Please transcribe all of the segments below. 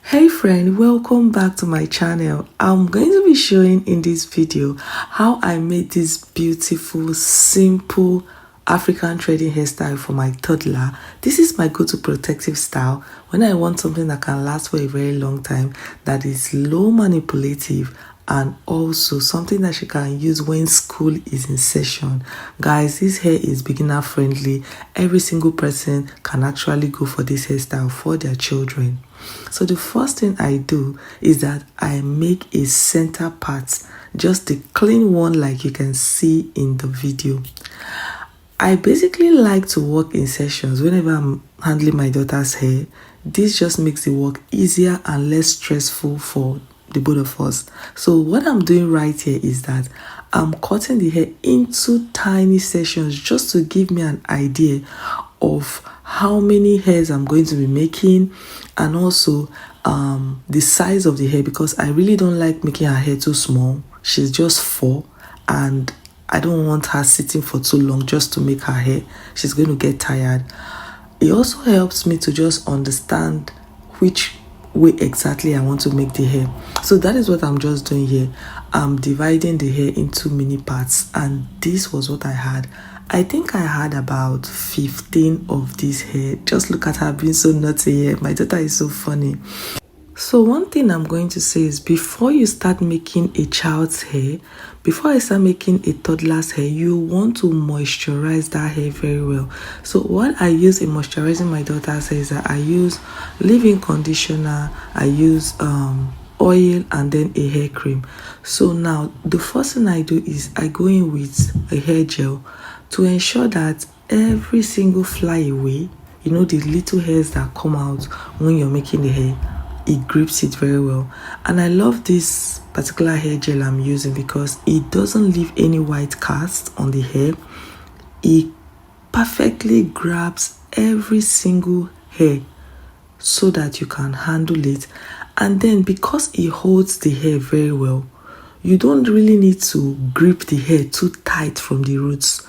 Hey friend, welcome back to my channel. I'm going to be showing in this video how I made this beautiful, simple African trading hairstyle for my toddler. This is my go-to protective style when I want something that can last for a very long time, that is low manipulative, and also something that she can use when school is in session. Guys, this hair is beginner friendly. Every single person can actually go for this hairstyle for their children. So the first thing I do is that I make a center part, just a clean one like you can see in the video. I basically like to work in sessions whenever I'm handling my daughter's hair. This just makes the work easier and less stressful for the both of us. So what I'm doing right here is that I'm cutting the hair into tiny sections just to give me an idea of how many hairs I'm going to be making, and also the size of the hair, because I really don't like making her hair too small. She's just 4 and I don't want her sitting for too long just to make her hair. She's going to get tired. It also helps me to just understand which way exactly I want to make the hair. So that is what I'm just doing here. I'm dividing the hair into mini parts, and this was what I had. I think I had about 15 of this hair. Just look at her being so naughty here. My daughter is so funny. So one thing I'm going to say is, before you start making a child's hair, before I start making a toddler's hair, you want to moisturize that hair very well. So what I use in moisturizing my daughter's hair is that I use leave-in conditioner, I use oil, and then a hair cream. So now the first thing I do is I go in with a hair gel to ensure that every single flyaway, you know, the little hairs that come out when you're making the hair, it grips it very well. And I love this particular hair gel I'm using because it doesn't leave any white cast on the hair. It perfectly grabs every single hair so that you can handle it. And then because it holds the hair very well, you don't really need to grip the hair too tight from the roots.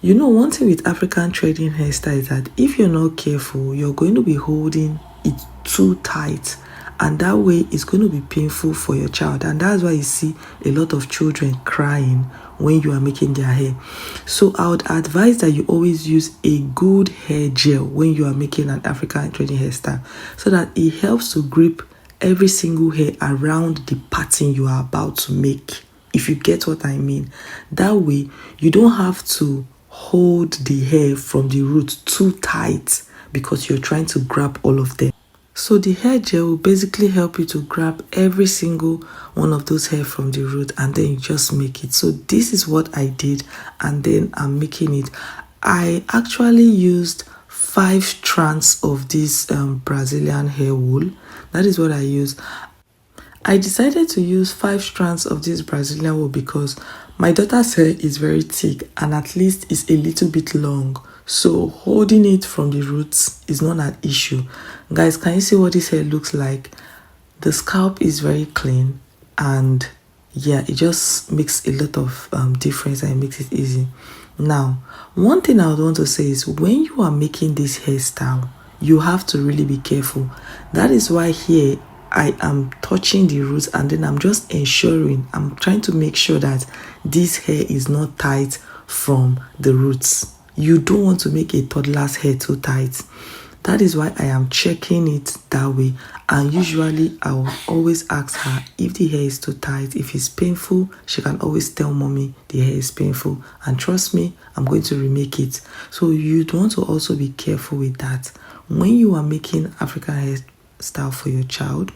You know, one thing with African trading hairstyle is that if you're not careful, you're going to be holding it too tight, and that way it's going to be painful for your child. And that's why you see a lot of children crying when you are making their hair. So I would advise that you always use a good hair gel when you are making an African trading hairstyle, so that it helps to grip every single hair around the pattern you are about to make, if you get what I mean. That way you don't have to hold the hair from the root too tight because you're trying to grab all of them. So the hair gel will basically help you to grab every single one of those hair from the root, and then you just make it. So this is what I did, and then I'm making it. I actually used 5 strands of this Brazilian hair wool. That is what I used. I decided to use 5 strands of this Brazilian wool because my daughter's hair is very thick and at least it's a little bit long. So holding it from the roots is not an issue. Guys, can you see what this hair looks like? The scalp is very clean, and yeah, it just makes a lot of difference, and it makes it easy. Now, one thing I would want to say is, when you are making this hairstyle, you have to really be careful. That is why here I am touching the roots, and then I'm just ensuring, I'm trying to make sure that this hair is not tight from the roots. You don't want to make a toddler's hair too tight. That is why I am checking it that way. And usually I will always ask her if the hair is too tight. If it's painful, she can always tell mommy the hair is painful, and trust me, I'm going to remake it. So you'd want to also be careful with that. When you are making African hairstyle for your child,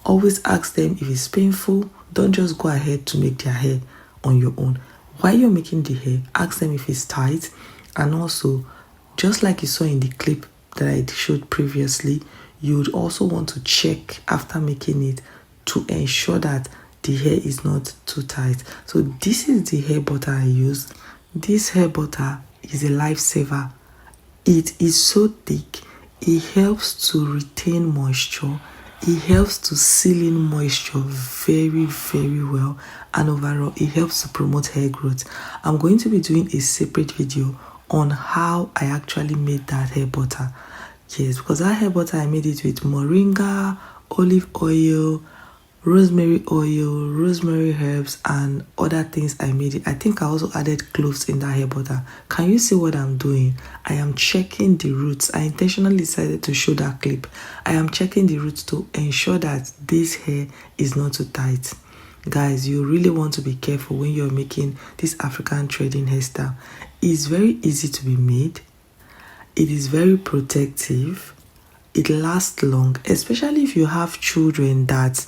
always ask them if it's painful. Don't just go ahead to make their hair on your own. While you're making the hair, ask them if it's tight. And also, just like you saw in the clip that I showed previously, you would also want to check after making it to ensure that the hair is not too tight. So this is the hair butter I used. This hair butter is a lifesaver. It is so thick. It helps to retain moisture. It helps to seal in moisture very, very well. And overall, it helps to promote hair growth. I'm going to be doing a separate video on how I actually made that hair butter. Yes, because that hair butter, I made it with moringa, olive oil, rosemary oil, rosemary herbs, and other things I made it. I think I also added cloves in that hair butter. Can you see what I'm doing? I am checking the roots. I intentionally decided to show that clip. I am checking the roots to ensure that this hair is not too tight. Guys, you really want to be careful when you're making this African threading hairstyle. It's very easy to be made. It is very protective. It lasts long, especially if you have children that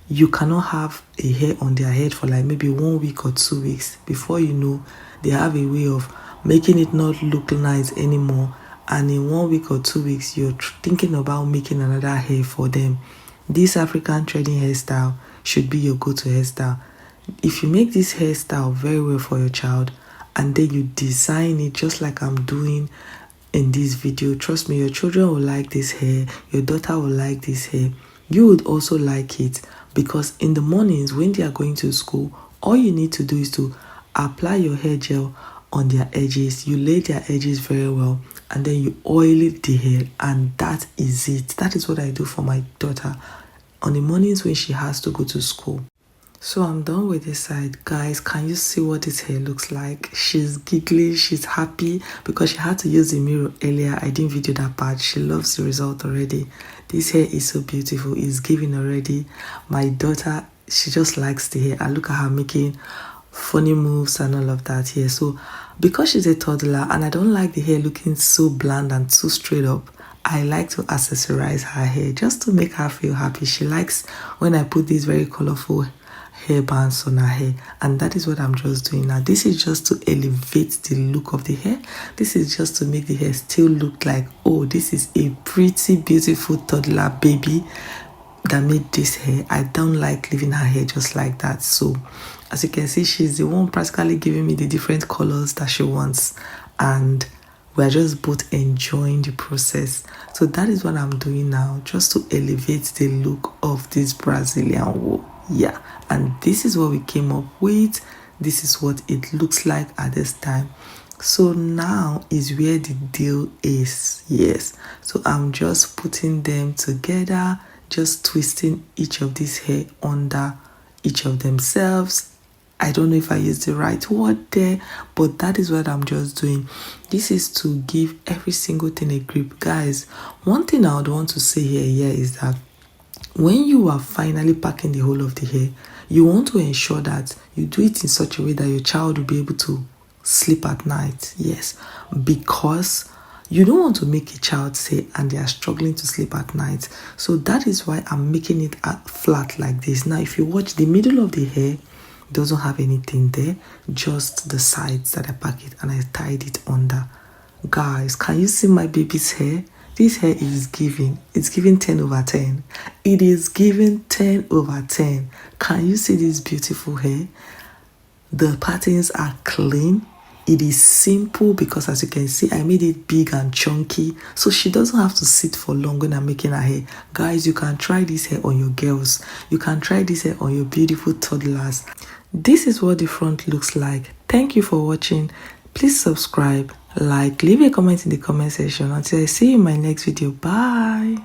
you cannot have a hair on their head for like maybe 1 week or 2 weeks. Before you know, they have a way of making it not look nice anymore, and in 1 week or 2 weeks you're thinking about making another hair for them. This African threading hairstyle should be your go-to hairstyle. If you make this hairstyle very well for your child and then you design it just like I'm doing in this video, trust me, your children will like this hair, your daughter will like this hair, you would also like it. Because in the mornings when they are going to school, all you need to do is to apply your hair gel on their edges. You lay their edges very well and then you oil the hair, and that is it. That is what I do for my daughter on the mornings when she has to go to school. So I'm done with this side. Guys, can you see what this hair looks like? She's giggling, she's happy because she had to use the mirror earlier. I didn't video that part. She loves the result already. This hair is so beautiful. It's giving already. My daughter, she just likes the hair. I look at her making funny moves and all of that here. So because she's a toddler and I don't like the hair looking so bland and too straight up, I like to accessorize her hair just to make her feel happy. She likes when I put these very colorful hair bands on her hair, and that is what I'm just doing now. This is just to elevate the look of the hair. This is just to make the hair still look like, oh, this is a pretty beautiful toddler baby that made this hair. I don't like leaving her hair just like that. So as you can see, she's the one practically giving me the different colors that she wants, and we're just both enjoying the process. So that is what I'm doing now, just to elevate the look of this Brazilian wool. Yeah, and this is what we came up with. This is what it looks like at this time. So now is where the deal is. Yes, so I'm just putting them together, just twisting each of these hair under each of themselves. I don't know if I used the right word there, but that is what I'm just doing. This is to give every single thing a grip. Guys, one thing I would want to say here is that when you are finally packing the whole of the hair, you want to ensure that you do it in such a way that your child will be able to sleep at night. Yes, because you don't want to make a child say and they are struggling to sleep at night. So that is why I'm making it flat like this. Now, if you watch, the middle of the hair doesn't have anything there, just the sides that I pack it and I tied it under. Guys, can you see my baby's hair? This hair is giving, it's giving 10 over 10. It is giving 10 over 10. Can you see this beautiful hair? The patterns are clean. It is simple because as you can see, I made it big and chunky. So she doesn't have to sit for long when I'm making her hair. Guys, you can try this hair on your girls. You can try this hair on your beautiful toddlers. This is what the front looks like. Thank you for watching. Please subscribe, like, leave a comment in the comment section. Until I see you in my next video. Bye.